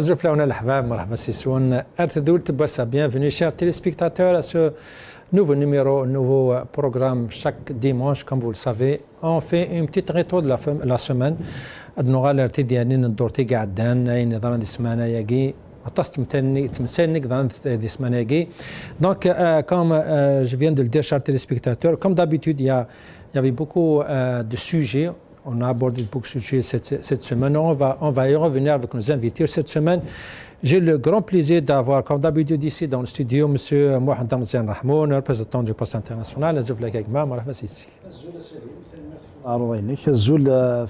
Azoflaouna l'Ahbab, marhaba Sissoun, Artedoult Bassa, bienvenue chers téléspectateurs à ce nouveau numéro, nouveau programme chaque dimanche, comme vous le savez. On fait une petite rétro de la semaine. نغال ارتدياني ندورتي قاعدان اين ظن دي سمانه ياقي تمثلني ظن دي سمانه ياقي donc comme je viens de le dire chers téléspectateurs, comme d'habitude il y avait beaucoup de sujets. On a abordé beaucoup de sujets cette semaine. On va y revenir avec nos invités cette semaine. J'ai le grand plaisir d'avoir, comme d'habitude, ici dans le studio, M. Mohamed Damzian Rahmoun, représentant du poste international. Azouflak Agma, marhaba ici. Azoul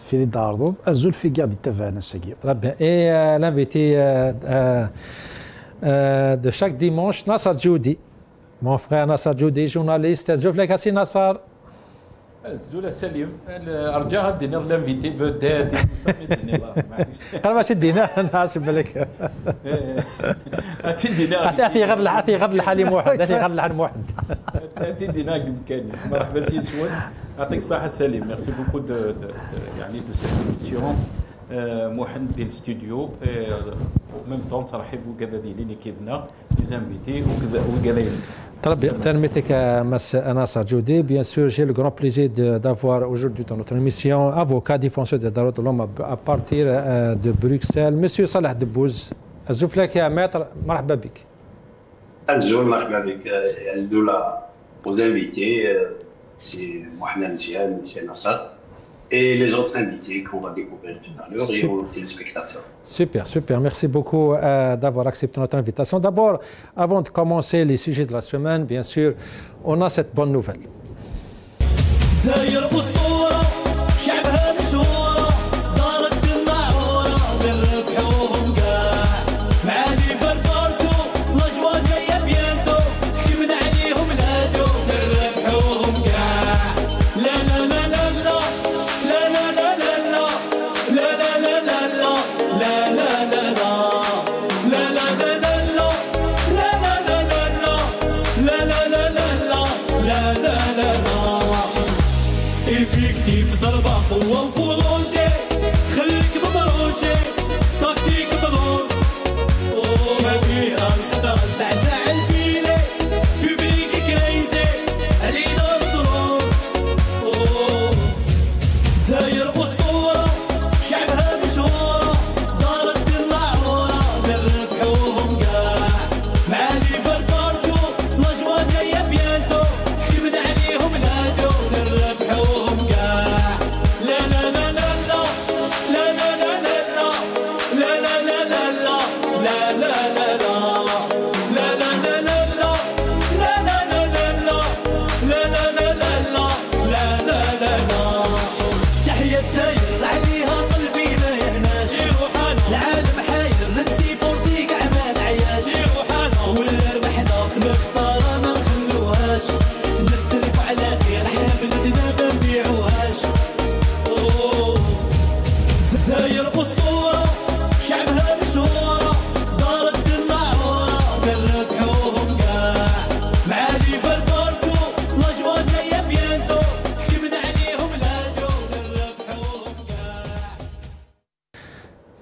في دارض Azoul في قاعد يتابعنا السجيب. Très bien. Et l'invité de chaque dimanche, Nassar Djoudi, mon frère Nassar Djoudi, journaliste. Azouflak Hassi Nassar. الزول سليم ارجع الدينا لانفيتي بدات انا ماشي دينا نحاسب بالك عطي غير الحليم واحد غير الحليم واحد عطي دينا كامل مرحبا سي سوان يعطيك الصحه سليم ميرسي بوكو دو يعني دو سيت ايميسيون محن ديال الاستوديو او ميم طون ترحبوا كذا ديال ليكيبنا لي زانفيتي وكذا يلزم. Très bien. Nassar Djoudi. Bien sûr, j'ai le grand plaisir d'avoir aujourd'hui dans notre émission avocat défenseur des droits de l'homme à partir de Bruxelles, Monsieur Salah Debbouz. Azouflak ya maître, marhaba bik. Azoul, marhaba bik. Azoul aux invités, c'est Mohamed Ziad, c'est Nassar. Et les autres invités qu'on va découvrir tout à l'heure et aux téléspectateurs. Super, super. Merci beaucoup d'avoir accepté notre invitation. D'abord, avant de commencer les sujets de la semaine, bien sûr, on a cette bonne nouvelle.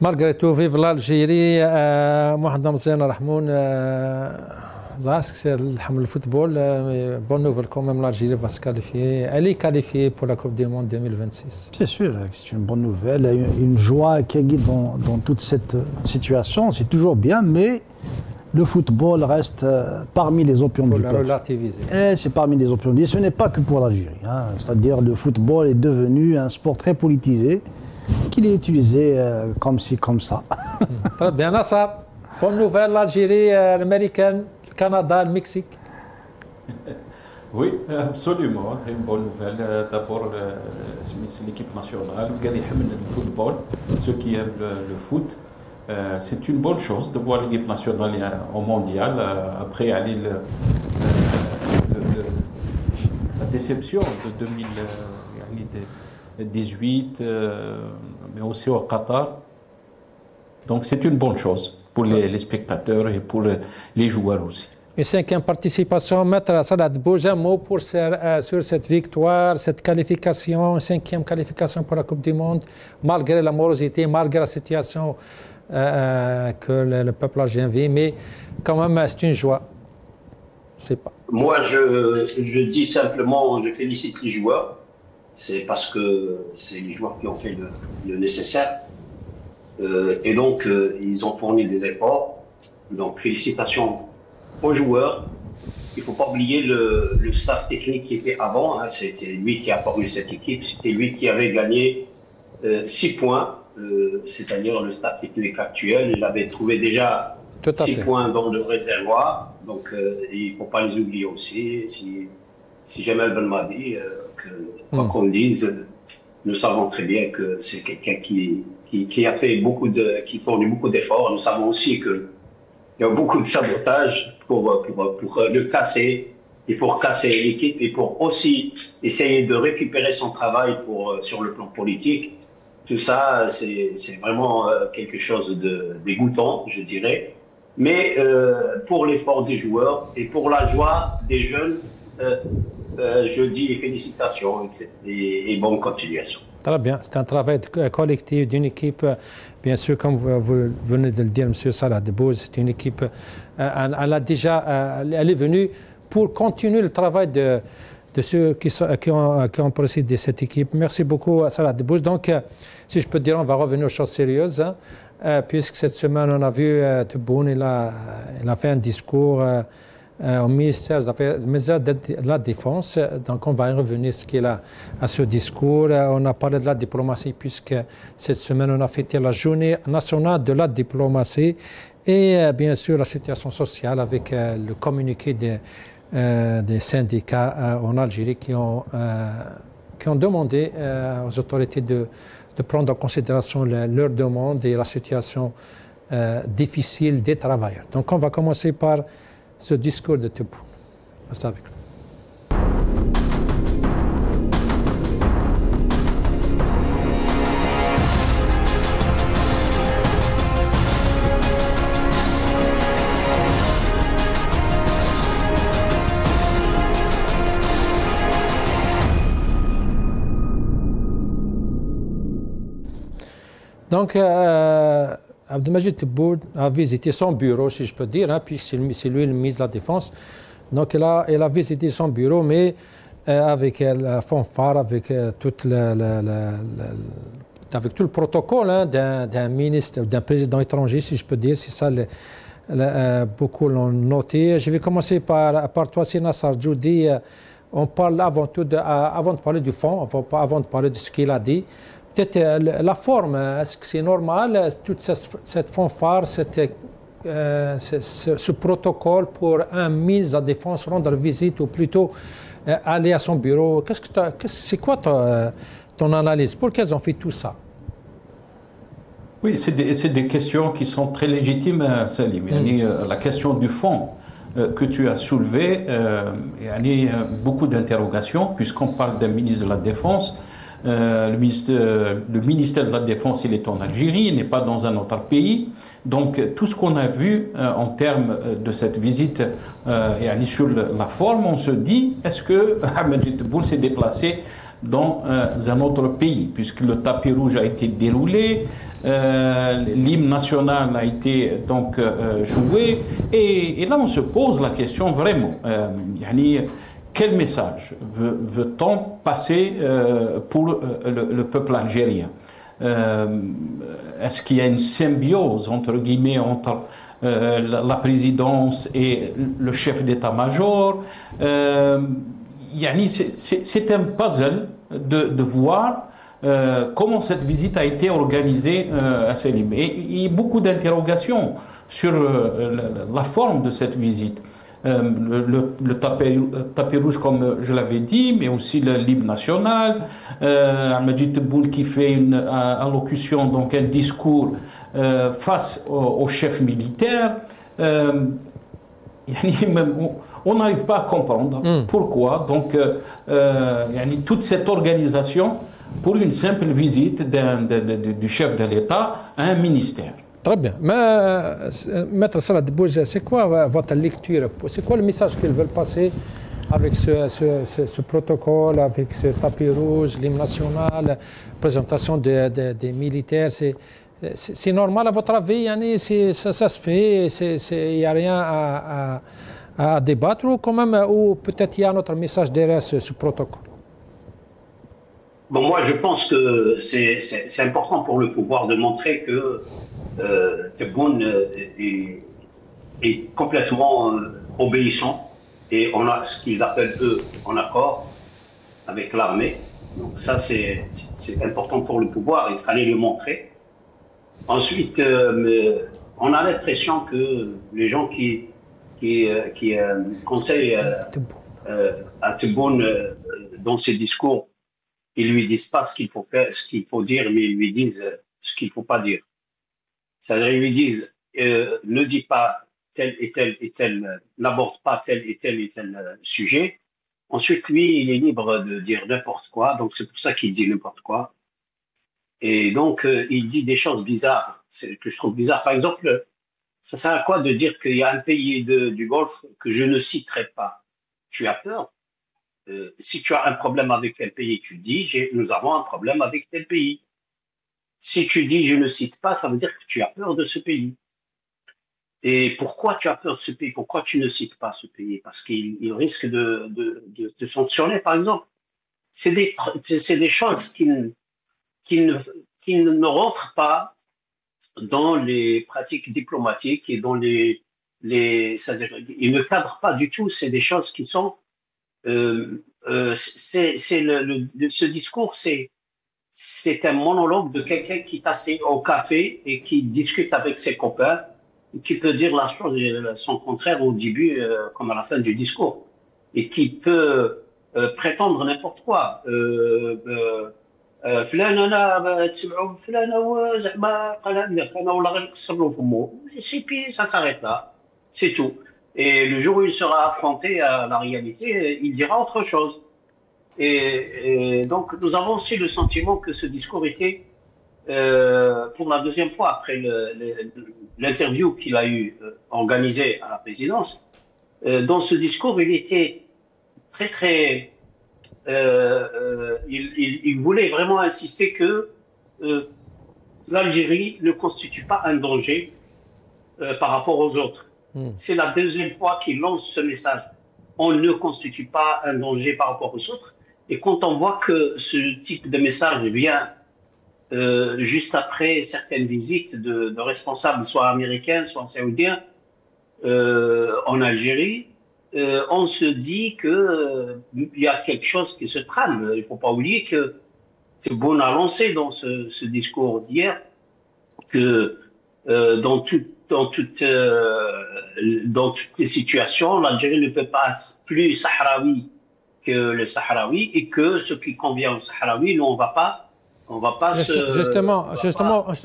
Malgré tout, vive l'Algérie, Mohamed Damzian Rahmoun, c'est le football, bonne nouvelle quand même, l'Algérie va se qualifier. Elle est qualifiée pour la Coupe du Monde 2026. C'est sûr, c'est une bonne nouvelle, une joie qui est dans toute cette situation, c'est toujours bien, mais le football reste parmi les opiums du peuple. Il faut le relativiser. C'est parmi les opiums du peuple. Ce n'est pas que pour l'Algérie, hein. C'est-à-dire le football est devenu un sport très politisé, qu'il est utilisé comme ci, comme ça. Très bien, Nassar. Bonne nouvelle, l'Algérie, l'Américaine, le Canada, le Mexique. Oui, absolument. C'est une bonne nouvelle. D'abord, l'équipe nationale, le football, ceux qui aiment le foot. C'est une bonne chose de voir l'équipe nationale au mondial. Après, aller la déception de 2018, mais aussi au Qatar. Donc c'est une bonne chose pour les spectateurs et pour les joueurs aussi. Une cinquième participation, Maître Salah Debbouz, un mot pour sur cette victoire, cette qualification, cinquième qualification pour la Coupe du Monde, malgré la morosité, malgré la situation que le peuple algérien vit, mais quand même, c'est une joie. Je sais pas. Moi, je dis simplement, je félicite les joueurs. C'est parce que c'est les joueurs qui ont fait le nécessaire. Et donc, ils ont fourni des efforts. Donc, félicitations aux joueurs. Il ne faut pas oublier le staff technique qui était avant. Hein. C'était lui qui a formé cette équipe. C'était lui qui avait gagné 6 points, c'est-à-dire le staff technique actuel. Il avait trouvé déjà 6 points dans le réservoir. Donc, il ne faut pas les oublier aussi. Si Jamel Belmadi, quoi qu'on dise, nous savons très bien que c'est quelqu'un qui a fait qui fournit beaucoup d'efforts. Nous savons aussi qu'il y a beaucoup de sabotage pour le casser et pour casser l'équipe et pour aussi essayer de récupérer son travail sur le plan politique. Tout ça, c'est vraiment quelque chose de dégoûtant, je dirais. Mais pour l'effort des joueurs et pour la joie des jeunes, je dis félicitations et bonne continuation. Très bien, c'est un travail collectif d'une équipe, bien sûr, comme vous venez de le dire, M. Salah Debboune, c'est une équipe, elle est venue pour continuer le travail de ceux qui ont précédé cette équipe. Merci beaucoup, Salah Debboune. Donc, si je peux dire, on va revenir aux choses sérieuses, hein, puisque cette semaine, on a vu Debboune, il a fait un discours au ministère de la Défense. Donc on va y revenir à ce discours. On a parlé de la diplomatie puisque cette semaine on a fêté la journée nationale de la diplomatie et bien sûr la situation sociale avec le communiqué des syndicats en Algérie qui ont demandé aux autorités de prendre en considération leurs demandes et la situation difficile des travailleurs. Donc on va commencer par ce discours de Debboune. Restez avec nous. Donc, Abdelmajid Tebboune a visité son bureau, si je peux dire, hein, puis c'est lui le ministre de la Défense. Donc, il a visité son bureau, mais avec la fanfare, avec tout le protocole hein, d'un ministre, d'un président étranger, si je peux dire. C'est ça, beaucoup l'ont noté. Je vais commencer par toi, Sina Sarjoudi. On parle avant de parler du fond, avant de parler de ce qu'il a dit. Peut-être la forme, est-ce que c'est normal, toute cette fanfare, ce protocole pour un ministre de la Défense rendre visite ou plutôt aller à son bureau? C'est quoi ton analyse? Pourquoi ils ont fait tout ça? Oui, c'est des questions qui sont très légitimes, Salim. La question du fond que tu as soulevée, il y a beaucoup d'interrogations puisqu'on parle d'un ministre de la Défense. Le ministère de la Défense, il est en Algérie, il n'est pas dans un autre pays. Donc, tout ce qu'on a vu en termes de cette visite et sur la forme, on se dit, est-ce que Abdelmajid Tebboune s'est déplacé dans un autre pays, puisque le tapis rouge a été déroulé, l'hymne national a été donc joué, et là on se pose la question vraiment, quel message veut-on passer pour le peuple algérien? Est-ce qu'il y a une symbiose, entre guillemets, entre la présidence et le chef d'état-major? C'est un puzzle de voir comment cette visite a été organisée à Selim. Et il y a beaucoup d'interrogations sur la forme de cette visite. Le tapis rouge, comme je l'avais dit, mais aussi l'hymne national, Abdelmajid Tebboune qui fait une allocution, donc un discours face au chef militaire. On n'arrive pas à comprendre pourquoi donc toute cette organisation pour une simple visite du chef de l'État à un ministère. Très bien. Mais, Maître Salah Debboune, c'est quoi votre lecture? C'est quoi le message qu'ils veulent passer avec ce protocole, avec ce tapis rouge, l'hymne national, présentation des militaires? c'est normal à votre avis, ça se fait, il n'y a rien à débattre, ou quand même, ou peut-être il y a un autre message derrière ce protocole? Bon, moi, je pense que c'est important pour le pouvoir de montrer que Tebboune est complètement obéissant, et on a ce qu'ils appellent, eux, en accord avec l'armée. Donc ça, c'est important pour le pouvoir, il fallait le montrer. Ensuite, on a l'impression que les gens qui conseillent à Tebboune dans ses discours, ils lui disent pas ce qu'il faut faire, ce qu'il faut dire, mais ils lui disent ce qu'il faut pas dire. C'est-à-dire, ils lui disent ne dis pas tel et tel, n'aborde pas tel et tel sujet. Ensuite, lui, il est libre de dire n'importe quoi, donc c'est pour ça qu'il dit n'importe quoi. Et donc, il dit des choses bizarres, que je trouve bizarres. Par exemple, ça sert à quoi de dire qu'il y a un pays du Golfe que je ne citerai pas? Tu as peur? Si tu as un problème avec tel pays, tu dis nous avons un problème avec tel pays. Si tu dis je ne cite pas, ça veut dire que tu as peur de ce pays. Et pourquoi tu as peur de ce pays? Pourquoi tu ne cites pas ce pays? Parce qu'il risque de te sanctionner, par exemple. C'est des choses qui ne rentrent pas dans les pratiques diplomatiques et dans c'est-à-dire, ils ne cadrent pas du tout. C'est des choses qui sont ce discours, c'est un monologue de quelqu'un qui est assis au café et qui discute avec ses copains, et qui peut dire la chose et son contraire au début comme à la fin du discours, et qui peut prétendre n'importe quoi. Ça s'arrête là, c'est tout. Et le jour où il sera affronté à la réalité, il dira autre chose. Et donc, nous avons aussi le sentiment que ce discours était, pour la deuxième fois, après l'interview qu'il a eu organisée à la présidence, dans ce discours, il était très... il voulait vraiment insister que l'Algérie ne constitue pas un danger par rapport aux autres. C'est la deuxième fois qu'il lance ce message. On ne constitue pas un danger par rapport aux autres. Et quand on voit que ce type de message vient juste après certaines visites de responsables, soit américains, soit saoudiens, en Algérie, on se dit qu'il y a quelque chose qui se trame. Il ne faut pas oublier que Tebboune a lancé dans ce discours d'hier que dans toutes les situations, l'Algérie ne peut pas être plus sahraoui que le Sahraoui, et que ce qui convient aux Sahraouis, nous, on va pas Justement,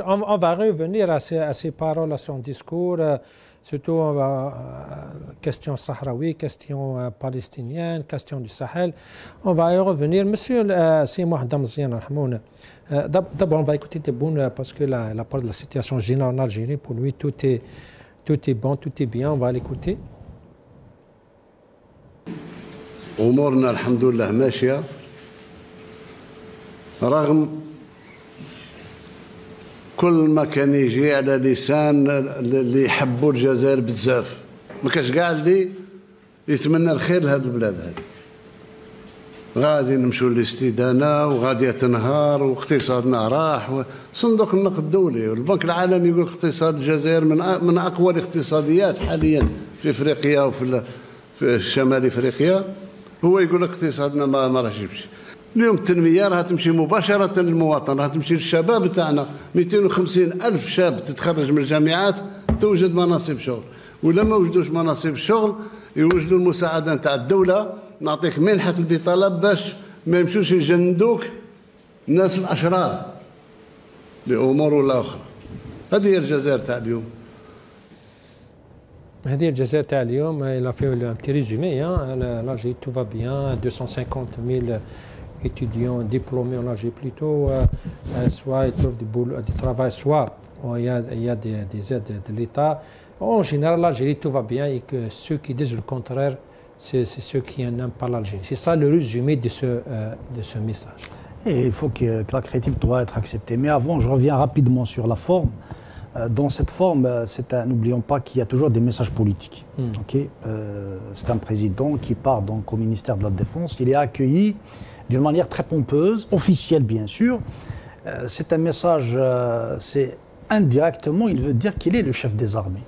on va revenir à ces paroles, à son discours, surtout question sahraoui, question palestinienne, question du Sahel. On va y revenir. Monsieur Seymour Damzian, d'abord, on va écouter Tebboune parce que la parole de la situation générale en Algérie, pour lui, tout est bon, tout est bien. On va l'écouter. أمورنا الحمد لله ماشية رغم كل ما كان يجي على لسان اللي يحبوا الجزائر بزاف. ما كاش كاع اللي يتمنى الخير لهذه البلاد هذه. غادي نمشوا للاستدانة وغادي تنهار واقتصادنا راح صندوق النقد الدولي والبنك العالمي يقول اقتصاد الجزائر من أقوى الاقتصاديات حاليا في افريقيا وفي شمال افريقيا. هو يقول اقتصادنا ما راح يمشي. اليوم التنميه راح تمشي مباشره للمواطن، راح تمشي للشباب تاعنا. 250 ألف شاب تتخرج من الجامعات توجد مناصب شغل، ولا ما وجدوش مناصب شغل يوجدوا المساعده نتاع الدوله. نعطيك منحه البطاله باش ما يمشوش يجندوك الناس الاشرار لامور ولا اخرى. هذه هي الجزائر تاع اليوم. هذه الجزائر تاع اليوم. il a fait un petit résumé. L'Algérie, tout va bien. 250 000 étudiants diplômés en Algérie plutôt. Soit ils trouvent du travail, soit il y a des aides de l'État. En général, l'Algérie, tout va bien, et que ceux qui disent le contraire, c'est ceux qui n'aiment pas l'Algérie. C'est ça le résumé de ce message. Et il faut que la critique doit être acceptée. Mais avant, je reviens rapidement sur la forme. Dans cette forme, n'oublions pas qu'il y a toujours des messages politiques. Okay, c'est un président qui part donc au ministère de la Défense. Il est accueilli d'une manière très pompeuse, officielle bien sûr. C'est un message, c'est indirectement, il veut dire qu'il est le chef des armées.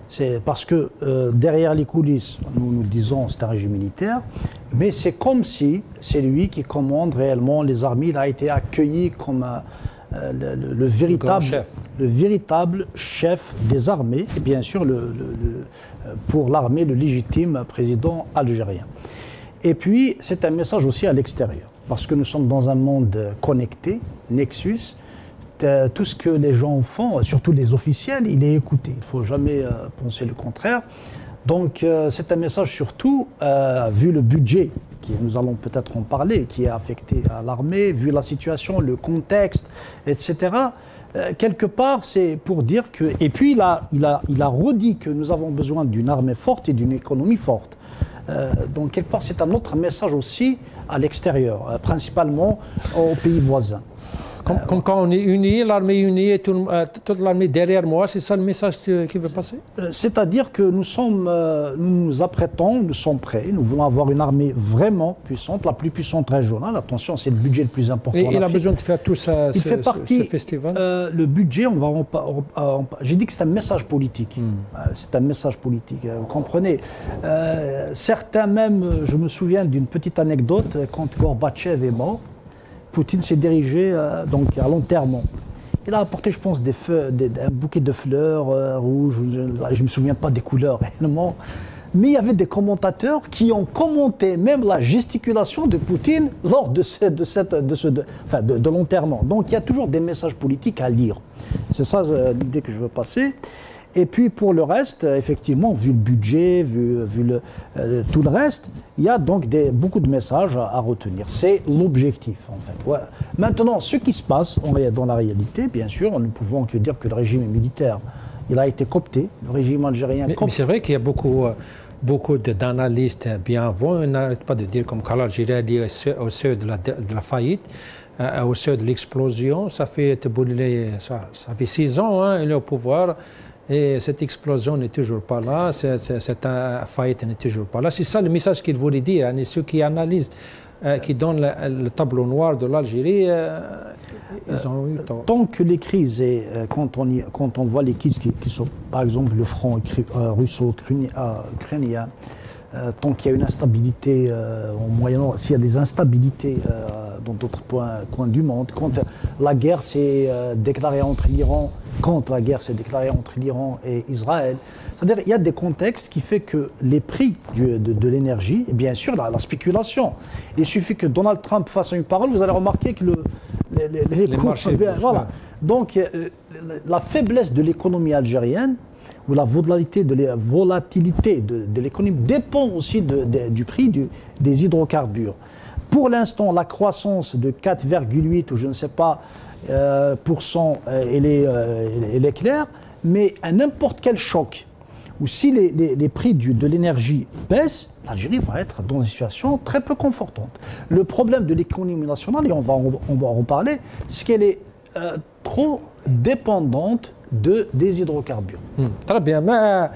C'est parce que derrière les coulisses, nous disons c'est un régime militaire, mais c'est comme si c'est lui qui commande réellement les armées. Il a été accueilli comme le véritable chef des armées, et bien sûr pour l'armée le légitime président algérien. Et puis c'est un message aussi à l'extérieur, parce que nous sommes dans un monde connecté, Nexus. Tout ce que les gens font, surtout les officiels, il est écouté. Il ne faut jamais penser le contraire. Donc c'est un message surtout, vu le budget, nous allons peut-être en parler, qui est affecté à l'armée, vu la situation, le contexte, etc. Quelque part, c'est pour dire que... Et puis il a redit que nous avons besoin d'une armée forte et d'une économie forte. Donc quelque part, c'est un autre message aussi à l'extérieur, principalement aux pays voisins. Comme quand on est unis, l'armée unie et toute l'armée derrière moi, c'est ça le message qui veut passer? C'est-à-dire que nous nous apprêtons, nous sommes prêts, nous voulons avoir une armée vraiment puissante, la plus puissante régionale. Attention, c'est le budget le plus important. Et il a besoin de faire tout ça, ce festival. Le budget, j'ai dit que c'est un message politique. C'est un message politique, vous comprenez. Certains même, je me souviens d'une petite anecdote, quand Gorbatchev est mort, Poutine s'est dirigé donc à l'enterrement. Il a apporté, je pense, un bouquet de fleurs rouges. Je ne me souviens pas des couleurs réellement. Mais il y avait des commentateurs qui ont commenté même la gesticulation de Poutine lors de l'enterrement. Donc il y a toujours des messages politiques à lire. C'est ça l'idée que je veux passer. Et puis pour le reste, effectivement, vu le budget, vu tout le reste, il y a donc beaucoup de messages à retenir. C'est l'objectif, en fait. Ouais. Maintenant, ce qui se passe dans la réalité, bien sûr, nous ne pouvons que dire que le régime militaire, il a été coopté, le régime algérien coopté. Mais c'est vrai qu'il y a beaucoup d'analystes bien avant. On n'arrête pas de dire, comme quand l'Algérie a dit au seuil de la faillite, au seuil de l'explosion, ça fait 6 ans, hein, il est au pouvoir. Et cette explosion n'est toujours pas là, cette faillite n'est toujours pas là. C'est ça le message qu'il voulait dire. Et ceux qui analysent, qui donnent le tableau noir de l'Algérie, ils ont eu tort. Tant que les crises, quand on voit les crises qui sont, par exemple, le front russo-ukrainien, tant qu'il y a une instabilité au Moyen-Orient, s'il y a des instabilités dans d'autres coins du monde, quand la guerre s'est déclarée entre l'Iran, et Israël, c'est-à-dire il y a des contextes qui font que les prix de l'énergie, et bien sûr la spéculation, il suffit que Donald Trump fasse une parole, vous allez remarquer que les cours, marchés, voilà. Donc la faiblesse de l'économie algérienne, où la volatilité de l'économie dépend aussi du prix des hydrocarbures. Pour l'instant, la croissance de 4,8 ou je ne sais pas elle est claire, mais à n'importe quel choc, ou si les prix de l'énergie baissent, l'Algérie va être dans une situation très peu confortante. Le problème de l'économie nationale, et on va en reparler, c'est qu'elle est trop dépendante des hydrocarbures. Très bien, mais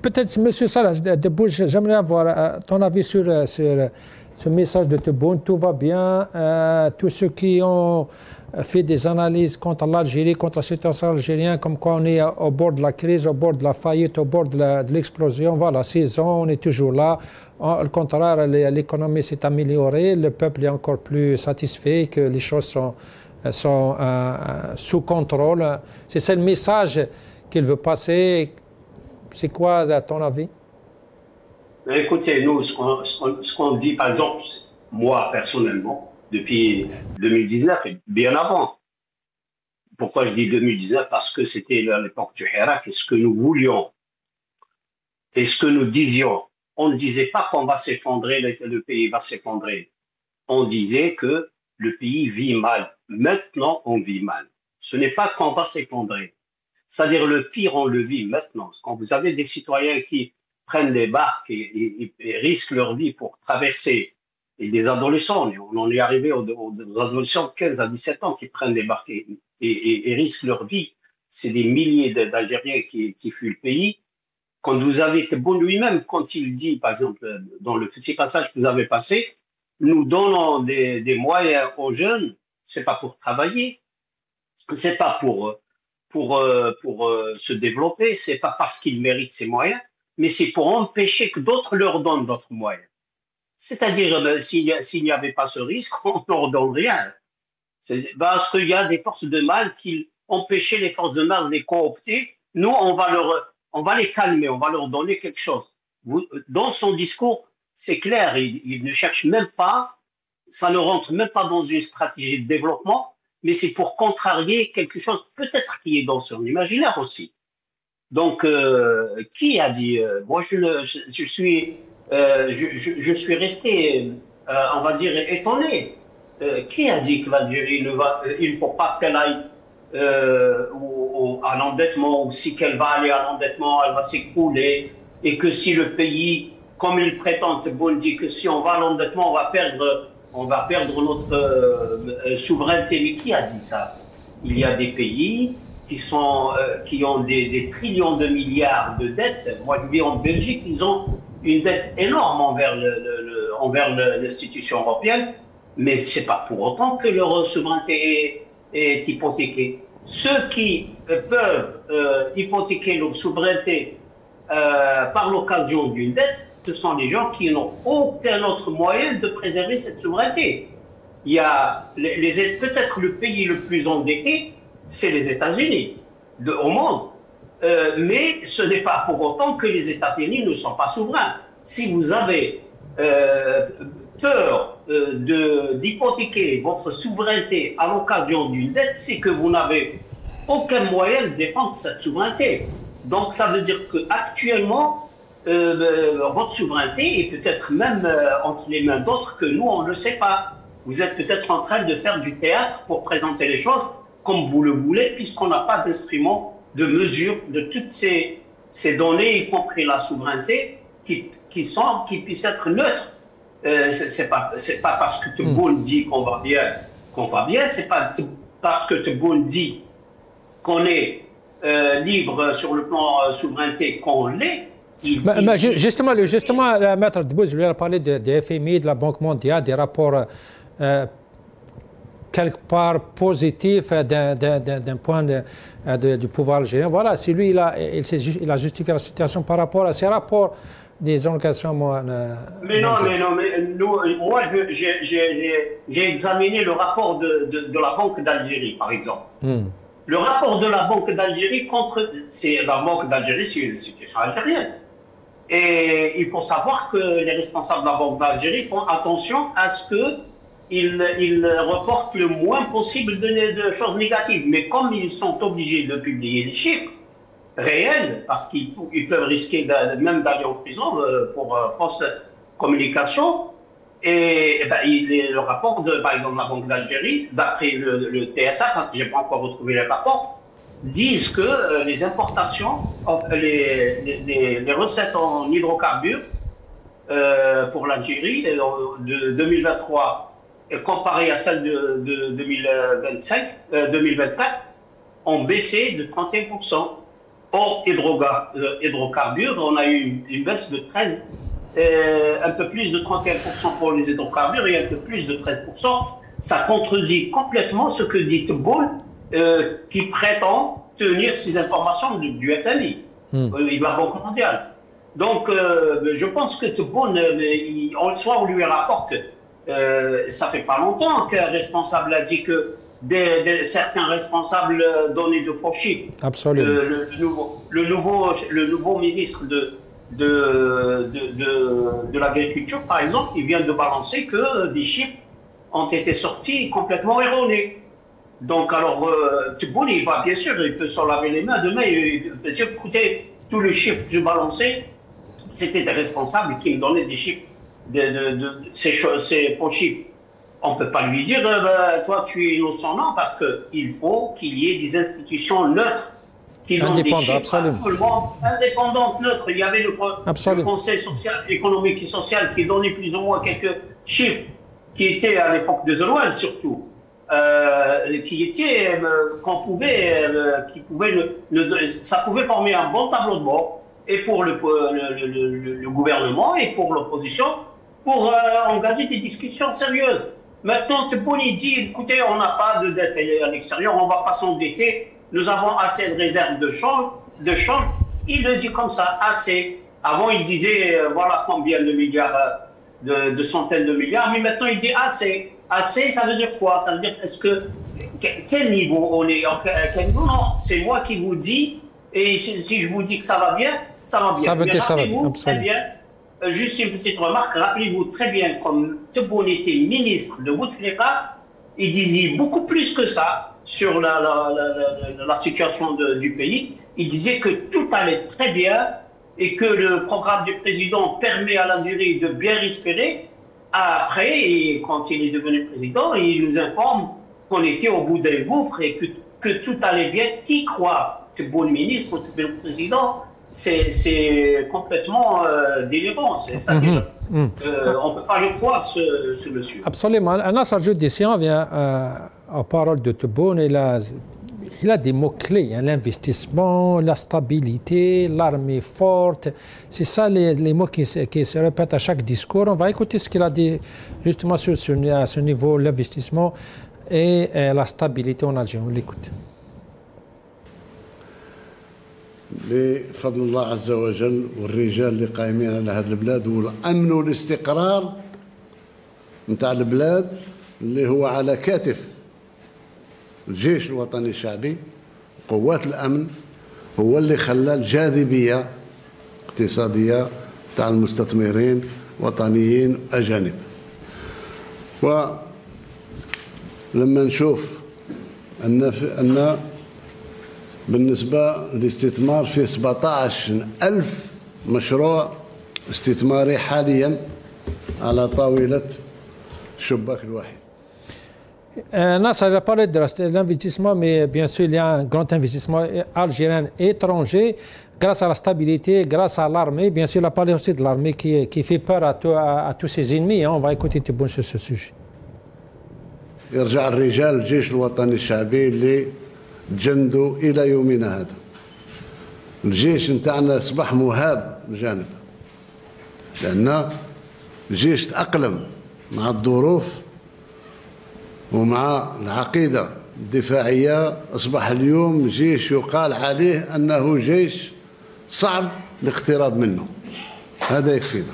peut-être, M. Salah Debbouch, j'aimerais avoir ton avis sur ce message de Tebboune. Tout va bien, tous ceux qui ont fait des analyses contre l'Algérie, contre la situation algérienne, comme quoi on est au bord de la crise, au bord de la faillite, au bord de l'explosion. Voilà, 6 ans, on est toujours là. Au contraire, l'économie s'est améliorée, le peuple est encore plus satisfait, que les choses sont sous contrôle. C'est ça le message qu'il veut passer. C'est quoi, à ton avis? Écoutez, nous, ce qu'on dit, par exemple, moi, personnellement, depuis 2019 et bien avant. Pourquoi je dis 2019? Parce que c'était l'époque du Hirak et ce que nous voulions et ce que nous disions. On ne disait pas qu'on va s'effondrer, le pays va s'effondrer. On disait que le pays vit mal. Maintenant, on vit mal. Ce n'est pas qu'on va s'effondrer. C'est-à-dire le pire, on le vit maintenant. Quand vous avez des citoyens qui prennent des barques et risquent leur vie pour traverser et des adolescents. On en est arrivé aux adolescents de 15 à 17 ans qui prennent des barques et risquent leur vie. C'est des milliers d'Algériens qui fuient le pays. Quand vous avez Tebboune lui-même, quand il dit, par exemple, dans le petit passage que vous avez passé, nous donnons des moyens aux jeunes, c'est pas pour travailler, c'est pas pour se développer, c'est pas parce qu'ils méritent ces moyens, mais c'est pour empêcher que d'autres leur donnent d'autres moyens. C'est-à-dire, s'il n'y avait pas ce risque, on ne leur donne rien. Parce qu'il y a des forces de mal qui empêchaient les forces de mal de les coopter. Nous, on va les calmer, on va leur donner quelque chose. Dans son discours, c'est clair, il ne cherche même pas, ça ne rentre même pas dans une stratégie de développement, mais c'est pour contrarier quelque chose peut-être qui est dans son imaginaire aussi. Donc, qui a dit moi, je suis resté, on va dire, étonné. Qui a dit que l'Algérie il ne faut pas qu'elle aille à l'endettement, ou si qu'elle va aller à l'endettement, elle va s'écrouler, et que si le pays, comme il prétend, Tebboune dit que si on va à l'endettement, on va perdre notre souveraineté. Mais qui a dit ça? Il y a des pays qui ont des trillions de milliards de dettes. Moi, je vis en Belgique, ils ont une dette énorme envers l'institution européenne, mais ce n'est pas pour autant que leur souveraineté est hypothéquée. Ceux qui peuvent hypothéquer leur souveraineté par l'occasion d'une dette, ce sont les gens qui n'ont aucun autre moyen de préserver cette souveraineté. Il y a peut-être le pays le plus endetté, c'est les États-Unis au monde. Mais ce n'est pas pour autant que les États-Unis ne sont pas souverains. Si vous avez peur d'hypothéquer votre souveraineté à l'occasion d'une dette, c'est que vous n'avez aucun moyen de défendre cette souveraineté. Donc ça veut dire qu'actuellement, votre souveraineté est peut-être même entre les mains d'autres que nous, on ne le sait pas. Vous êtes peut-être en train de faire du théâtre pour présenter les choses comme vous le voulez, puisqu'on n'a pas d'instrument de mesure de toutes ces données, y compris la souveraineté, qui puissent être neutres. C'est pas parce que Tebboune dit qu'on va bien, c'est pas parce que Tebboune dit qu'on est libre sur le plan souveraineté qu'on l'est. Justement, Maître Debbouze, je voulais parler de FMI, de la Banque mondiale, des rapports quelque part positifs d'un point du pouvoir algérien. Voilà, si lui, il a justifié la situation par rapport à ces rapports des organisations. Moi, j'ai examiné le rapport de la Banque d'Algérie, par exemple. Le rapport de la Banque d'Algérie la Banque d'Algérie, c'est une institution algérienne. Et il faut savoir que les responsables de la Banque d'Algérie font attention à ce qu'ils reportent le moins possible de choses négatives. Mais comme ils sont obligés de publier les chiffres réels, parce qu'ils peuvent risquer même d'aller en prison pour fausse communication, le rapport par exemple, de la Banque d'Algérie, d'après le TSA, parce que je n'ai pas encore retrouvé les rapports, disent que les importations, les recettes en hydrocarbures pour l'Algérie de 2023 comparées à celles de 2024 ont baissé de 31%. Hors hydrocarbures, on a eu une baisse de un peu plus de 31% pour les hydrocarbures et un peu plus de 13%. Ça contredit complètement ce que dit Tebboune, qui prétend tenir ces informations du FMI, de la Banque mondiale. Donc, je pense que Tebboune, soit on lui rapporte, ça fait pas longtemps qu'un responsable a dit que certains responsables donnaient de faux chiffres. Absolument. Le nouveau ministre de l'agriculture, par exemple, il vient de balancer que des chiffres ont été sortis complètement erronés. Donc, alors, Tebboune, bien sûr, il peut s'en laver les mains demain. Il peut dire, écoutez, tous les chiffres que je balançais, c'était des responsables qui me donnaient des chiffres, ces faux chiffres. On ne peut pas lui dire, toi, tu es innocent, non, parce qu'il faut qu'il y ait des institutions neutres qui donne des chiffres à tout le monde, indépendante, neutre. Il y avait le Conseil social, économique et social qui donnait plus ou moins quelques chiffres qui étaient à l'époque de Zerouane surtout, qui étaient ça pouvait former un bon tableau de bord et pour le gouvernement et pour l'opposition pour engager des discussions sérieuses. Maintenant, Tebboune dit, écoutez, on n'a pas de dette à l'extérieur, on ne va pas s'endetter, nous avons assez de réserves de change. Il le dit comme ça, assez. Avant, il disait, voilà combien de milliards, de centaines de milliards, mais maintenant, il dit assez. Assez, ça veut dire quoi? Ça veut dire, quel niveau on est? Quel niveau? Non, c'est moi qui vous dis, et si je vous dis que ça va bien, ça va bien. Ça veut dire ça va bien, très bien. Juste une petite remarque, rappelez-vous très bien, comme Tebboune était ministre de Bouteflika, il disait beaucoup plus que ça sur la situation du pays. Il disait que tout allait très bien et que le programme du président permet à l'Algérie de bien respirer. Après, et quand il est devenu président, il nous informe qu'on était au bout d'un gouffre et que tout allait bien. Qui croit Tebboune ministre, Tebboune président? C'est complètement délirant. C'est-à-dire on ne peut pas le croire, ce monsieur. Absolument. Nasser Djoudi, si on vient aux paroles de Tebboune, il a des mots-clés, hein, l'investissement, la stabilité, l'armée forte. C'est ça les mots qui se répètent à chaque discours. On va écouter ce qu'il a dit justement à ce niveau, l'investissement et la stabilité en Algérie. On l'écoute. بفضل الله عز وجل والرجال اللي قائمين على هذه البلاد والامن والاستقرار نتاع البلاد اللي هو على كتف الجيش الوطني الشعبي قوات الامن هو اللي خلى الجاذبيه اقتصاديه تاع المستثمرين وطنيين اجانب. ولما نشوف ان بالنسبة للاستثمار في 17,000 مشروع استثماري حاليا على طاولة الشباك الواحد. Nasser a parlé de l'investissement, mais bien sûr, il y a un grand investissement algérien étranger grâce à la stabilité, grâce à l'armée. Bien sûr, il a parlé aussi de l'armée qui fait peur à tous ses ennemis. On va écouter Tebboune sur ce sujet. يرجع الرجال الجيش الوطني الشعبي اللي تجندوا الى يومنا هذا. الجيش نتاعنا اصبح مهاب بجانب لان الجيش تاقلم مع الظروف ومع العقيده الدفاعيه. اصبح اليوم جيش يقال عليه انه جيش صعب الاقتراب منه. هذا يكفينا.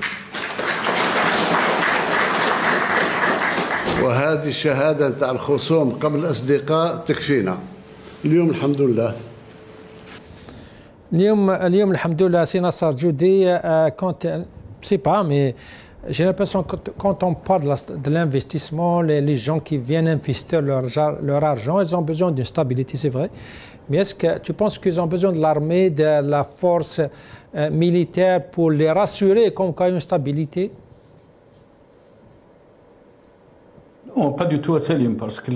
وهذه الشهاده نتاع الخصوم قبل الاصدقاء تكفينا. اليوم الحمد لله. اليوم الحمد لله. سي نصر جودي, c'est pas, mais j'ai l'impression que quand on parle de l'investissement, les gens qui viennent investir leur argent, ils ont besoin d'une stabilité, c'est vrai. Mais est-ce que tu penses qu'ils ont besoin de l'armée, de la force militaire pour les rassurer comme qu'il y a une stabilité? Non, pas du tout à Salim, parce que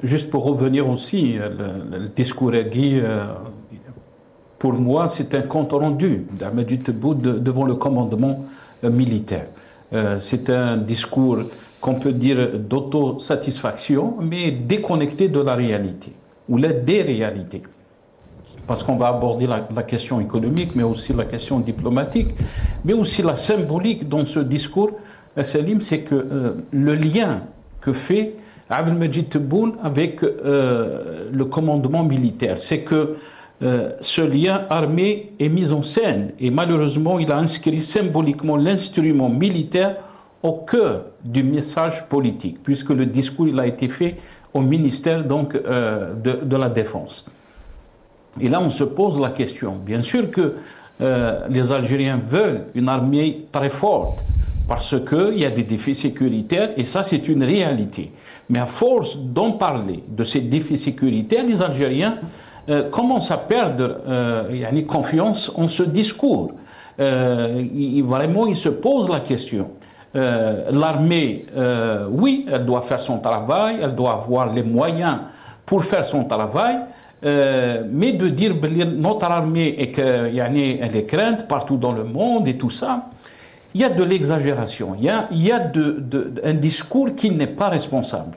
juste pour revenir aussi, le discours à Guy, pour moi, c'est un compte rendu d'Ahmed Tebboune devant le commandement militaire. C'est un discours qu'on peut dire d'autosatisfaction, mais déconnecté de la réalité, ou la déréalité. Parce qu'on va aborder la question économique, mais aussi la question diplomatique, mais aussi la symbolique dans ce discours. Salim, c'est que le lien que fait Abdelmajid Tebboune avec le commandement militaire, c'est que ce lien armé est mis en scène et malheureusement il a inscrit symboliquement l'instrument militaire au cœur du message politique, puisque le discours il a été fait au ministère donc, de la Défense. Et là on se pose la question, bien sûr que les Algériens veulent une armée très forte, parce qu'il y a des défis sécuritaires, et ça c'est une réalité. Mais à force d'en parler, de ces défis sécuritaires, les Algériens commencent à perdre confiance en ce discours. Vraiment, ils se posent la question. L'armée, oui, elle doit faire son travail, elle doit avoir les moyens pour faire son travail, mais de dire que notre armée elle est crainte partout dans le monde et tout ça, il y a de l'exagération, il y a un discours qui n'est pas responsable.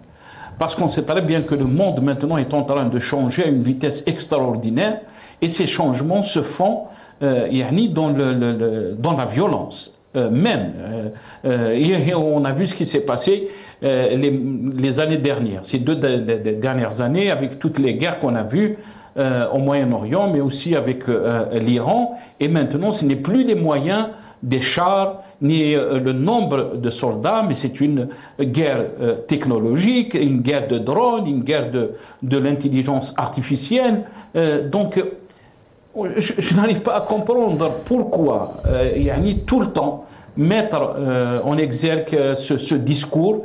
Parce qu'on sait très bien que le monde maintenant est en train de changer à une vitesse extraordinaire et ces changements se font dans la violence. On a vu ce qui s'est passé les années dernières, ces deux dernières années, avec toutes les guerres qu'on a vues au Moyen-Orient, mais aussi avec l'Iran. Et maintenant, ce n'est plus des moyens, des chars, ni le nombre de soldats, mais c'est une guerre technologique, une guerre de drones, une guerre de l'intelligence artificielle. Donc, je n'arrive pas à comprendre pourquoi tout le temps mettre en exergue ce discours.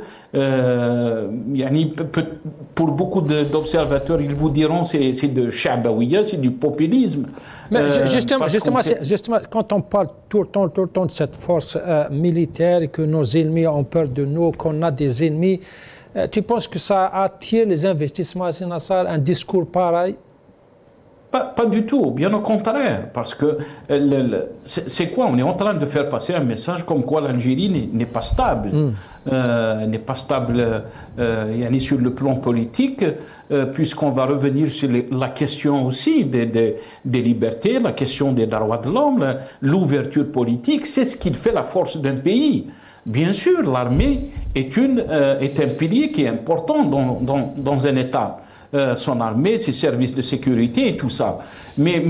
Pour beaucoup d'observateurs, ils vous diront que c'est de Chabaouia, c'est du populisme. Mais justement, quand on parle tout le temps de cette force militaire, que nos ennemis ont peur de nous, qu'on a des ennemis, tu penses que ça attire les investissements à Sinassar, un discours pareil? Pas du tout, bien au contraire, parce que c'est quoi? On est en train de faire passer un message comme quoi l'Algérie n'est pas stable, n'est pas stable sur le plan politique, puisqu'on va revenir sur la question aussi des libertés, la question des droits de l'homme, l'ouverture politique, c'est ce qui fait la force d'un pays. Bien sûr, l'armée est un pilier qui est important dans un État. Son armée, ses services de sécurité et tout ça. Mais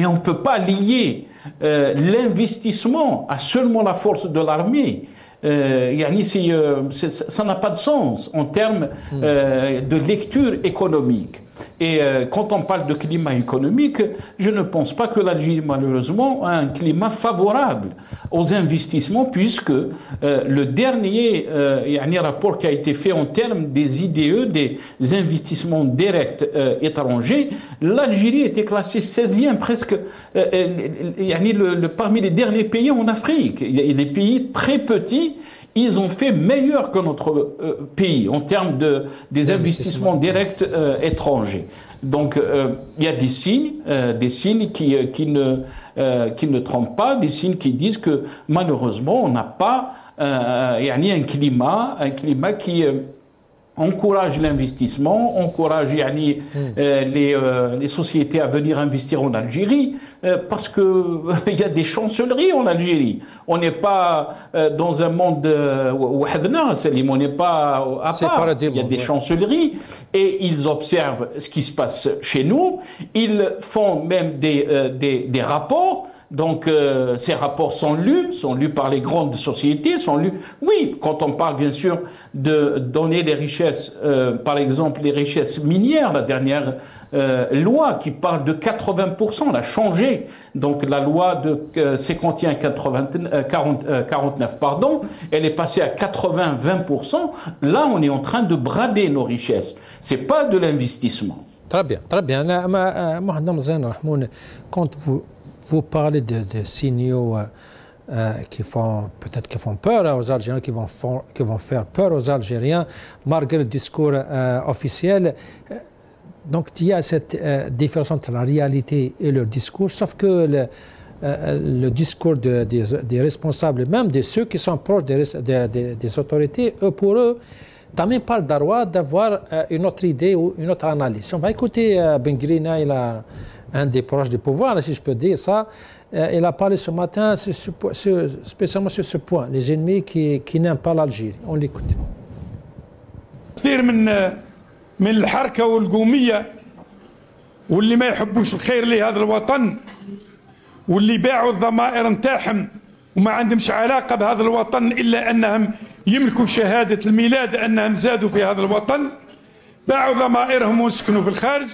on ne peut pas lier l'investissement à seulement la force de l'armée. Ça n'a pas de sens en termes de lecture économique. Et quand on parle de climat économique, je ne pense pas que l'Algérie, malheureusement, a un climat favorable aux investissements, puisque le dernier rapport qui a été fait en termes des IDE, des investissements directs étrangers, l'Algérie était classée 16e, presque parmi les derniers pays en Afrique. Il y a des pays très petits. Ils ont fait meilleur que notre pays en termes des investissements directs étrangers. Donc, il y a des signes qui ne trompent pas, des signes qui disent que malheureusement, on n'a pas un climat qui encourage l'investissement, encourage les sociétés à venir investir en Algérie, parce qu'il y a des chancelleries en Algérie. On n'est pas dans un monde on n'est pas à part. Il y a des chancelleries et ils observent ce qui se passe chez nous. Ils font même des rapports. Donc, ces rapports sont lus par les grandes sociétés, oui, quand on parle bien sûr de donner les richesses, par exemple les richesses minières, la dernière loi qui parle de 80%, elle a changé, donc la loi de 51-49, pardon, elle est passée à 80-20%, là on est en train de brader nos richesses, c'est pas de l'investissement. Très bien, très bien. Quand vous parlez de signaux qui font peur aux Algériens, qui vont faire peur aux Algériens, malgré le discours officiel. Donc il y a cette différence entre la réalité et le discours, sauf que le discours des responsables, même de ceux qui sont proches des autorités, pour eux, tu n'as même pas le droit d'avoir une autre idée ou une autre analyse. On va écouter Ben Grina, il a un des proches du pouvoir, si je peux dire ça. Il a parlé ce matin spécialement sur ce point, les ennemis qui n'aiment pas l'Algérie. On l'écoute. كثير من الحركة والقومية واللي ما يحبوش الخير لهذا الوطن واللي باعوا الضمائر نتاعهم وما عندهمش علاقة بهذا الوطن إلا أنهم يملكوا شهادة الميلاد أنهم زادوا في هذا الوطن، باعوا ضمائرهم وسكنوا في الخارج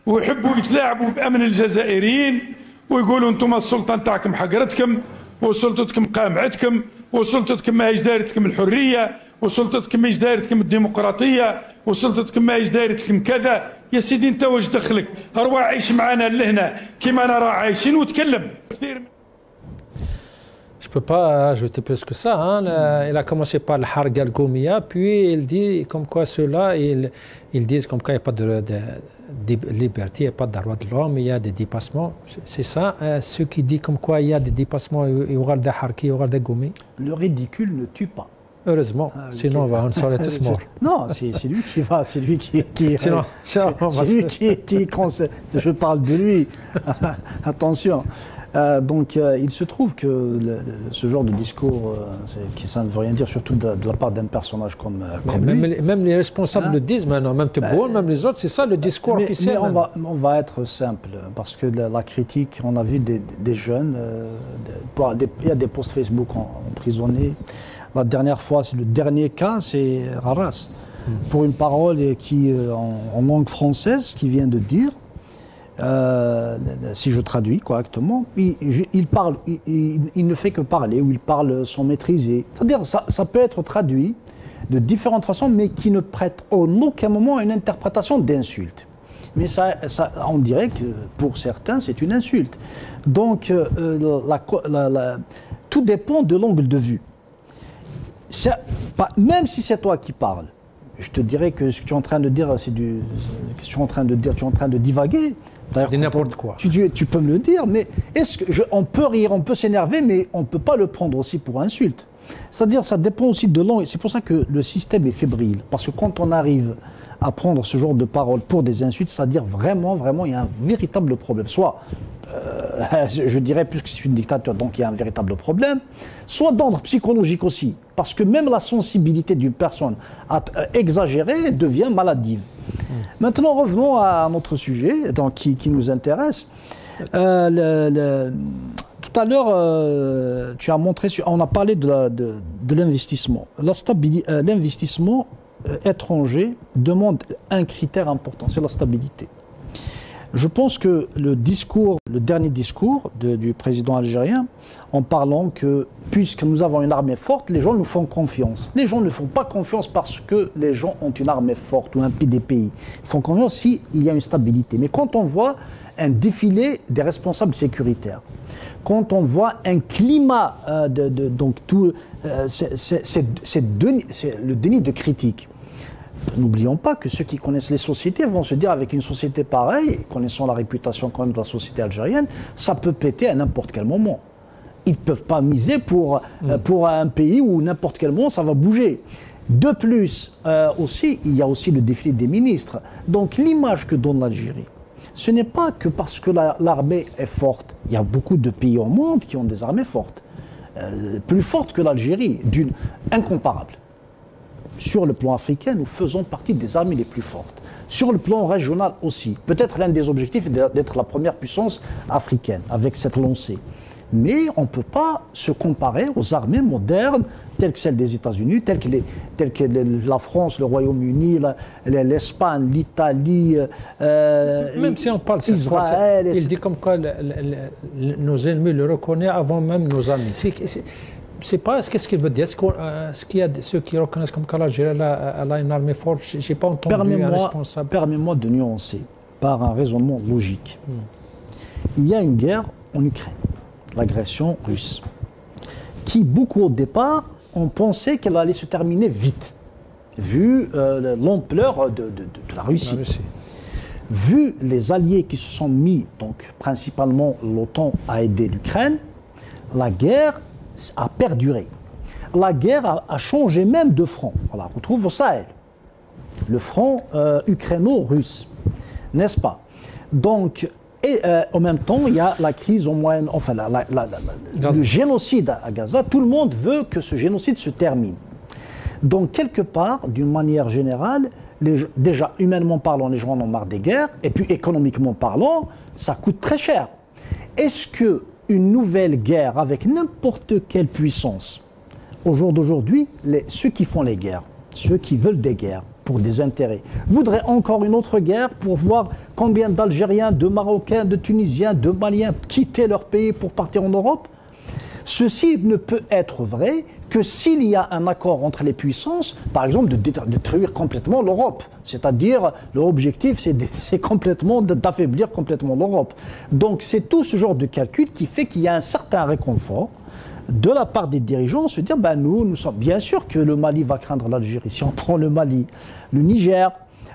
ويحبوا يتلاعبوا بأمن الجزائريين ويقولوا انتم السلطه نتاعكم حقرتكم وسلطتكم قامعتكم وسلطتكم ماهيش دايرتكم الحريه وسلطتكم ماهيش دايرتكم الديمقراطيه وسلطتكم ماهيش دايرتكم كذا. يا سيدي انت واش دخلك؟ ارواح عيش معنا لهنا كيما نرى عايشين وتكلم. Je ne peux pas ajouter plus que ça. Hein. Il a commencé par le Harga al-Goumia, puis il dit comme quoi ceux-là, ils disent comme quoi il n'y a pas de liberté, il n'y a pas de droit de l'homme, il y a des dépassements. C'est ça, ceux qui disent comme quoi il y a des dépassements, il y aura des harki, il y aura des goumi. Le ridicule ne tue pas. Heureusement, sinon on serait tous morts. Non, c'est lui qui va, c'est lui qui sinon, c'est lui qui je parle de lui. Attention. Donc il se trouve que ce genre de discours, ça ne veut rien dire, surtout de la part d'un personnage comme lui. Même les responsables le disent maintenant, même Tebboune, même les autres, c'est ça le discours officiel. Mais on va être simple, parce que la critique, on a vu des jeunes, il y a des posts Facebook emprisonnés. La dernière fois, c'est le dernier cas, c'est Raras, pour une parole qui, en langue française, qui vient de dire, si je traduis correctement, il parle, il ne fait que parler, ou il parle sans maîtriser. C'est-à-dire, ça peut être traduit de différentes façons, mais qui ne prête en aucun moment à une interprétation d'insulte. Mais on dirait que pour certains, c'est une insulte. Donc, tout dépend de l'angle de vue. Même si c'est toi qui parles, je te dirais que ce que tu es en train de dire, tu es en train de divaguer. N'importe quoi. Tu peux me le dire, mais on peut rire, on peut s'énerver, mais on ne peut pas le prendre aussi pour insulte. C'est-à-dire, ça dépend aussi de l'angle. C'est pour ça que le système est fébrile. Parce que quand on arrive à prendre ce genre de paroles pour des insultes, c'est-à-dire vraiment, il y a un véritable problème. Soit, je dirais plus que c'est une dictature, donc il y a un véritable problème, soit d'ordre psychologique aussi. Parce que même la sensibilité d'une personne exagérée devient maladive. Maintenant, revenons à notre sujet donc, qui nous intéresse. Tout à l'heure, tu as montré, on a parlé de l'investissement. L'investissement étranger demande un critère important, c'est la stabilité. Je pense que le dernier discours du président algérien, en parlant que puisque nous avons une armée forte, les gens nous font confiance. Les gens ne font pas confiance parce que les gens ont une armée forte ou des pays. Ils font confiance s'il y a une stabilité. Mais quand on voit un défilé des responsables sécuritaires, quand on voit un climat donc tout, c'est le déni de critique. N'oublions pas que ceux qui connaissent les sociétés vont se dire avec une société pareille, connaissant la réputation quand même de la société algérienne, ça peut péter à n'importe quel moment. Ils ne peuvent pas miser pour un pays où n'importe quel moment ça va bouger. De plus, il y a aussi le défilé des ministres. Donc l'image que donne l'Algérie, ce n'est pas que parce que l'armée est forte. Il y a beaucoup de pays au monde qui ont des armées fortes, plus fortes que l'Algérie, incomparable. Sur le plan africain, nous faisons partie des armées les plus fortes. Sur le plan régional aussi. Peut-être l'un des objectifs est d'être la première puissance africaine avec cette lancée. Mais on ne peut pas se comparer aux armées modernes telles que celles des États-Unis, telles que la France, le Royaume-Uni, l'Espagne, l'Italie, même si on parle Israël. Il dit comme quoi nos ennemis le reconnaissent avant même nos amis. C'est pas ce qu'il veut dire. Est-ce qu'il y a ceux qui reconnaissent comme que l'Algérie a une armée forte? Je n'ai pas entendu un responsable. Permets-moi de nuancer par un raisonnement logique. Il y a une guerre en Ukraine, l'agression russe, qui beaucoup au départ ont pensé qu'elle allait se terminer vite, vu l'ampleur de la Russie. Vu les alliés qui se sont mis, donc principalement l'OTAN, à aider l'Ukraine, la guerre a perduré. La guerre a changé même de front. On la retrouve au Sahel. Le front ukraino-russe, n'est-ce pas? Donc, en même temps, il y a la crise au Moyen, enfin le génocide à Gaza. Tout le monde veut que ce génocide se termine. Donc, quelque part, d'une manière générale, déjà, humainement parlant, les gens en ont marre des guerres, et puis économiquement parlant, ça coûte très cher. Est-ce que une nouvelle guerre avec n'importe quelle puissance, au jour d'aujourd'hui, ceux qui font les guerres, ceux qui veulent des guerres pour des intérêts, voudraient encore une autre guerre pour voir combien d'Algériens, de Marocains, de Tunisiens, de Maliens quitter leur pays pour partir en Europe? Ceci ne peut être vrai que s'il y a un accord entre les puissances, par exemple de détruire complètement l'Europe. C'est-à-dire, leur objectif, c'est complètement d'affaiblir complètement l'Europe. Donc c'est tout ce genre de calcul qui fait qu'il y a un certain réconfort de la part des dirigeants, se dire, ben nous sommes bien sûr que le Mali va craindre l'Algérie. Si on prend le Mali, le Niger,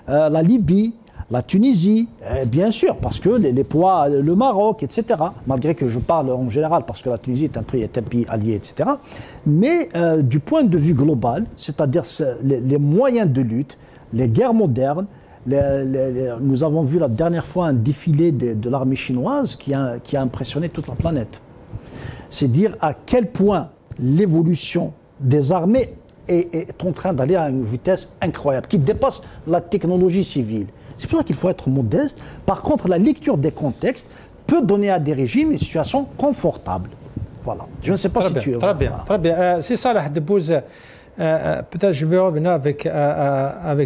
la Libye, la Tunisie, bien sûr, parce que les poids, le Maroc, etc. Malgré que je parle en général, parce que la Tunisie est un pays allié, etc. Mais du point de vue global, c'est-à-dire les moyens de lutte, les guerres modernes, nous avons vu la dernière fois un défilé de l'armée chinoise qui a impressionné toute la planète. C'est dire à quel point l'évolution des armées est en train d'aller à une vitesse incroyable, qui dépasse la technologie civile. C'est pour ça qu'il faut être modeste. Par contre, la lecture des contextes peut donner à des régimes une situation confortable. Voilà. Je ne sais pas si tu es... Très bien, très bien. C'est ça, la Hadebouz. Peut-être je vais revenir avec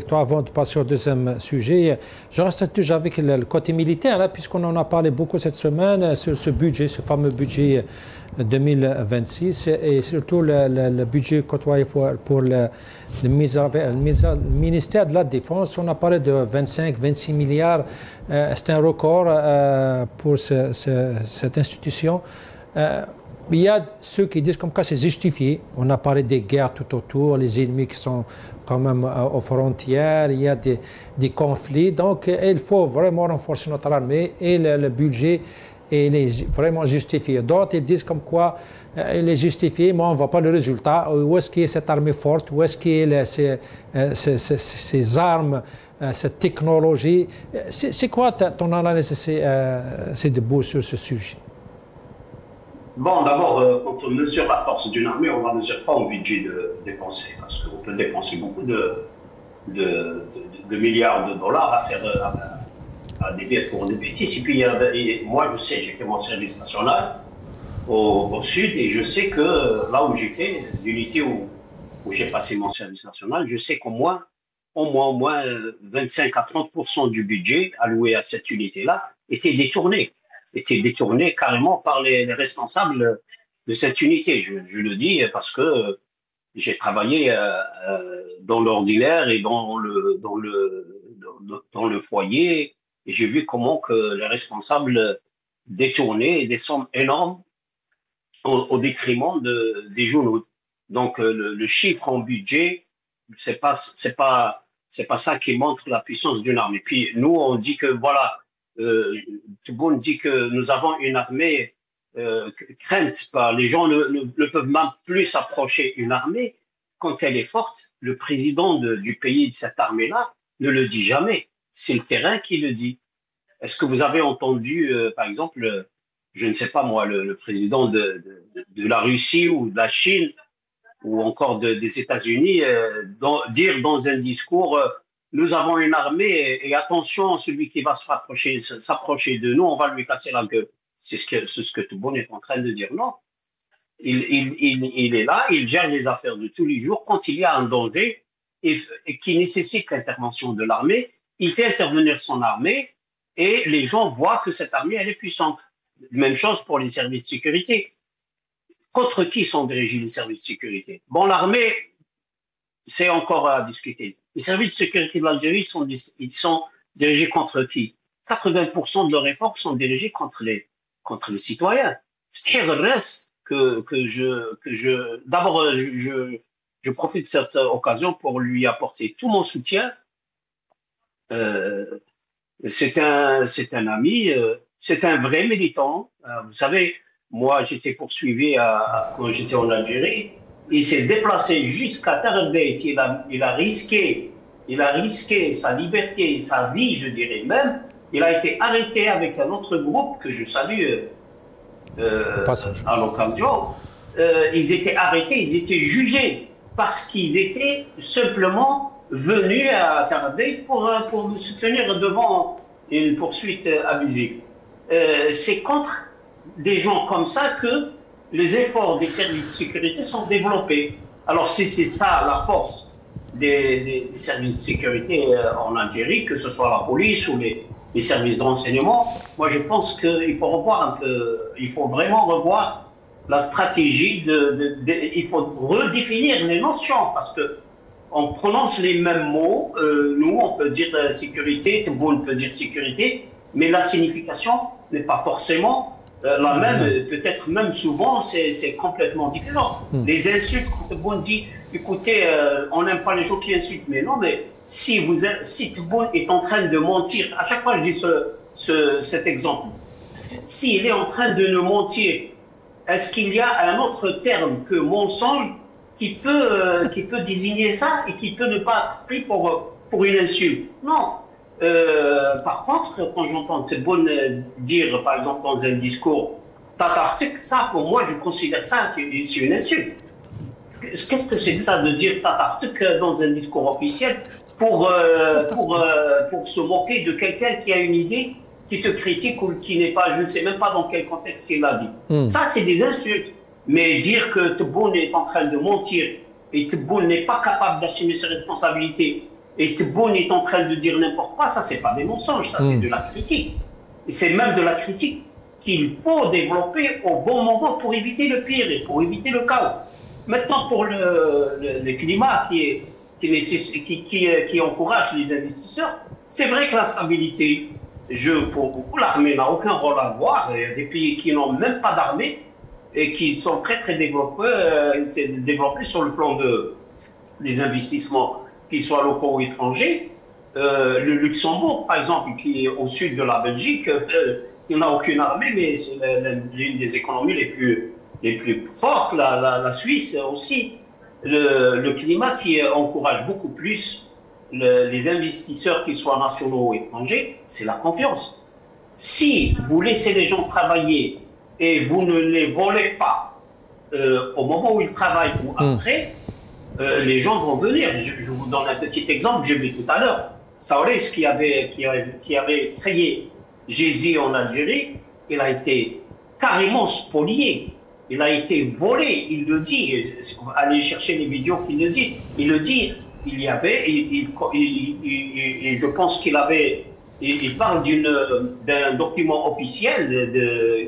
toi avant de passer au deuxième sujet. Je reste toujours avec le côté militaire, là, puisqu'on en a parlé beaucoup cette semaine sur ce budget, ce fameux budget 2026, et surtout le budget côtoyé pour le ministère de la Défense. On a parlé de 25-26 milliards. C'est un record pour cette institution. Il y a ceux qui disent comme quoi c'est justifié. On a parlé des guerres tout autour, les ennemis qui sont quand même aux frontières, il y a des conflits. Donc il faut vraiment renforcer notre armée et le budget est vraiment justifié. D'autres ils disent comme quoi il est justifié, mais on ne voit pas le résultat. Où est-ce qu'il y a cette armée forte? Où est-ce qu'il y a ces armes, cette technologie? C'est quoi ton analyse, c'est debout sur ce sujet? Bon, d'abord, quand on mesure la force d'une armée, on ne la mesure pas au budget de dépenser, parce qu'on peut dépenser beaucoup de milliards de dollars à pour des bêtises. Et puis, moi, je sais, j'ai fait mon service national au sud, et je sais que là où j'étais, l'unité où j'ai passé mon service national, je sais qu'au moins 25 à 30% du budget alloué à cette unité-là était détourné carrément par les responsables de cette unité. Je le dis parce que j'ai travaillé dans l'ordinaire et dans le foyer, et j'ai vu comment que les responsables détournaient des sommes énormes au détriment des journaux. Donc le chiffre en budget, c'est pas ça qui montre la puissance d'une armée. Puis nous, on dit que voilà. Tebboune dit que nous avons une armée crainte par les gens ne peuvent même plus s'approcher une armée quand elle est forte. Le président du pays de cette armée-là ne le dit jamais. C'est le terrain qui le dit. Est-ce que vous avez entendu, par exemple, je ne sais pas moi, le président de la Russie ou de la Chine ou encore des États-Unis dire dans un discours nous avons une armée et attention, celui qui va s'approcher de nous, on va lui casser la gueule. C'est ce que Tebboune est en train de dire. Non. Il est là, il gère les affaires de tous les jours. Quand il y a un danger et qui nécessite l'intervention de l'armée, il fait intervenir son armée et les gens voient que cette armée, elle est puissante. Même chose pour les services de sécurité. Contre qui sont dirigés les services de sécurité? Bon, l'armée, c'est encore à discuter. Les services de sécurité de l'Algérie ils sont dirigés contre qui? 80% de leurs efforts sont dirigés contre les citoyens. C'est le reste d'abord, je profite de cette occasion pour lui apporter tout mon soutien. C'est un ami, c'est un vrai militant. Vous savez, moi, j'étais poursuivi quand j'étais en Algérie. Il s'est déplacé jusqu'à Tarbet. Il a risqué sa liberté et sa vie, je dirais même. Il a été arrêté avec un autre groupe que je salue à l'occasion. Ils étaient arrêtés, ils étaient jugés parce qu'ils étaient simplement venus à Tarbet pour nous soutenir devant une poursuite abusive. C'est contre des gens comme ça que les efforts des services de sécurité sont développés. Alors si c'est ça la force des services de sécurité en Algérie, que ce soit la police ou les services de renseignement, moi je pense qu'il faut il faut vraiment revoir la stratégie, il faut redéfinir les notions, parce que on prononce les mêmes mots, nous on peut dire sécurité, Tebboune peut dire sécurité, mais la signification n'est pas forcément la même, peut-être même souvent, c'est complètement différent. Les insultes, quand on dit, écoutez, on n'aime pas les gens qui insultent, mais non, mais si Tebboune est en train de mentir, à chaque fois je dis cet exemple, s'il est en train de nous mentir, est-ce qu'il y a un autre terme que mensonge qui peut désigner ça et qui peut ne pas être pris pour une insulte? Non. Par contre, quand j'entends Tebboune dire, par exemple, dans un discours tatartuk, ça, pour moi, je considère ça, c'est une insulte. Qu'est-ce que c'est que ça de dire tatartuk dans un discours officiel pour se moquer de quelqu'un qui a une idée, qui te critique ou qui n'est pas, je ne sais même pas dans quel contexte il l'a dit. Ça, c'est des insultes. Mais dire que Tebboune est en train de mentir et Tebboune n'est pas capable d'assumer ses responsabilités et Tebboune est en train de dire n'importe quoi, ça, c'est pas des mensonges, ça, c'est de la critique. C'est même de la critique qu'il faut développer au bon moment pour éviter le pire et pour éviter le chaos. Maintenant, pour le climat qui encourage les investisseurs, c'est vrai que la stabilité, pour l'armée n'a aucun rôle à voir. Il y a des pays qui n'ont même pas d'armée et qui sont très très développés sur le plan des investissements, qu'ils soient locaux ou étrangers. Le Luxembourg, par exemple, qui est au sud de la Belgique, il n'a aucune armée, mais c'est l'une des économies les plus fortes. La Suisse aussi. Le climat qui encourage beaucoup plus les investisseurs, qu'ils soient nationaux ou étrangers, c'est la confiance. Si vous laissez les gens travailler et vous ne les volez pas au moment où ils travaillent ou après, les gens vont venir. Je vous donne un petit exemple, j'ai vu tout à l'heure. Saoulès qui avait créé Gézi en Algérie, il a été carrément spolié. Il a été volé, il le dit. Allez chercher les vidéos qu'il le dit. Il le dit. Il y avait, je pense qu'il avait. Il parle d'un document officiel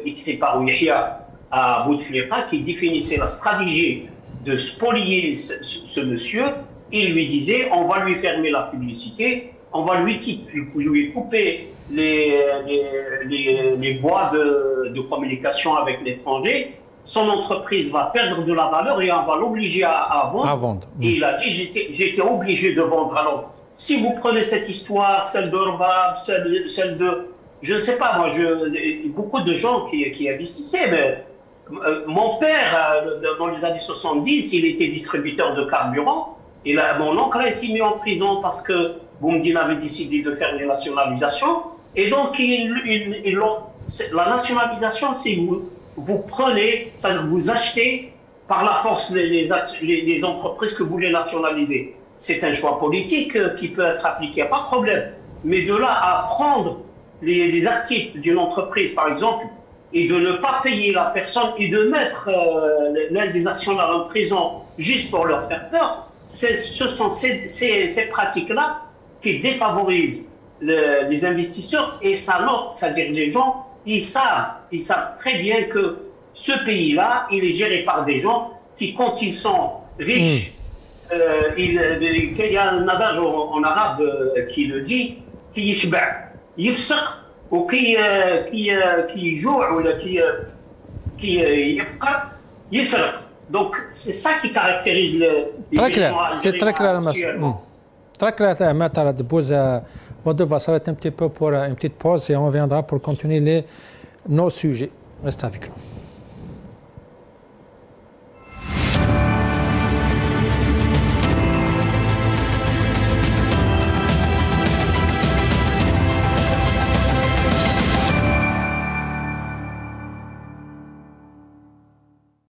écrit par Yahya à Bouteflika qui définissait la stratégie de spolier ce monsieur. Il lui disait on va lui fermer la publicité, on va lui couper les voies de communication avec l'étranger. Son entreprise va perdre de la valeur et on va l'obliger à vendre. Et il a dit j'étais obligé de vendre. Alors, si vous prenez cette histoire, celle de Rbab, celle de... Je ne sais pas, moi, beaucoup de gens qui investissaient, mais mon père, dans les années 70, il était distributeur de carburant. Et mon oncle a été mis en prison parce que Boumediene avait décidé de faire une nationalisation. Et donc, la nationalisation, c'est vous prenez, vous achetez par la force les entreprises que vous voulez nationaliser. C'est un choix politique qui peut être appliqué, il n'y a pas de problème. Mais de là à prendre les actifs d'une entreprise, par exemple, et de ne pas payer la personne et de mettre l'un des actionnaires en prison juste pour leur faire peur, ce sont ces pratiques-là qui défavorisent les investisseurs et ça note, c'est-à-dire les gens, ils savent très bien que ce pays-là, il est géré par des gens qui, quand ils sont riches, il y a un adage en arabe qui le dit, qui yishba, yifsaq, ou qui joue, ou qui yifqa, yisraq. Donc, c'est ça qui caractérise les gens algériens. C'est très clair, très clair, Ahmed Debbouze. On devra s'arrêter un petit peu pour une petite pause et on reviendra pour continuer nos sujets. Reste avec nous.